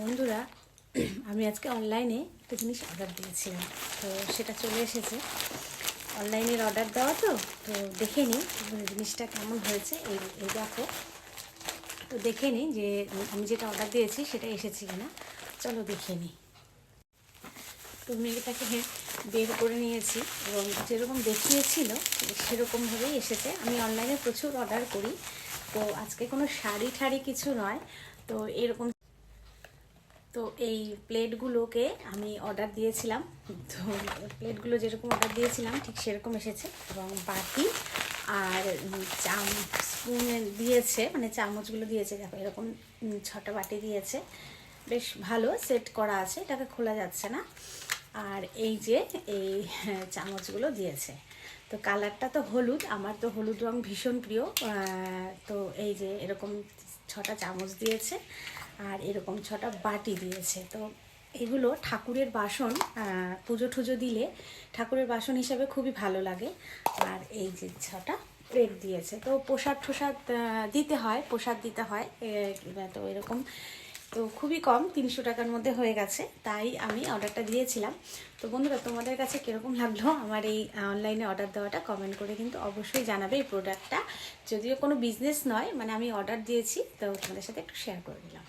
বন্ধুরা, আমি আজকে অনলাইনে একটা জিনিস অর্ডার দিয়েছিলাম, তো সেটা চলে এসেছে। অনলাইনের অর্ডার দেওয়া তো তো দেখে নিই জিনিসটা কেমন হয়েছে। এই এই দেখো, তো দেখে নিই যে আমি যেটা অর্ডার দিয়েছি সেটা এসেছে কিনা। চলো দেখে নিই। তো মেয়েটাকে বের করে নিয়েছি এবং যেরকম দেখিয়েছিল সেরকমভাবেই এসেছে। আমি অনলাইনে প্রচুর অর্ডার করি, তো আজকে কোনো শাড়ি ঠাড়ি কিছু নয়। তো এরকম, তো এই প্লেটগুলোকে আমি অর্ডার দিয়েছিলাম। তো প্লেটগুলো যেরকম অর্ডার দিয়েছিলাম ঠিক সেরকম এসেছে, এবং বাটি আর স্পুন দিয়েছে, মানে চামচগুলো দিয়েছে। দেখো এরকম 6টা বাটি দিয়েছে, বেশ ভালো সেট করা আছে, এটাকে খোলা যাচ্ছে না। আর এই যে এই চামচগুলো দিয়েছে, তো কালারটা তো হলুদ, আমার তো হলুদ রং ভীষণ প্রিয়। তো এই যে এরকম 6টা চামচ দিয়েছে আর এরকম 6টা বাটি দিয়েছে। তো এগুলো ঠাকুরের বাসন, পুজো টুজো দিলে ঠাকুরের বাসন হিসাবে খুবই ভালো লাগে। আর এই যে 6টা প্লেট দিয়েছে, তো প্রসাদ ঠোসাদ দিতে হয়, প্রসাদ দিতে হয়। তো এরকম, তো খুবই কম, 300 টাকার মধ্যে হয়ে গেছে, তাই আমি অর্ডারটা দিয়েছিলাম। তো বন্ধুরা, তোমাদের কাছে কীরকম লাগলো আমার এই অনলাইনে অর্ডার দেওয়াটা কমেন্ট করে কিন্তু অবশ্যই জানাবে। এই প্রোডাক্টটা যদিও কোনো বিজনেস নয়, মানে আমি অর্ডার দিয়েছি, তো তোমাদের সাথে একটু শেয়ার করে দিলাম।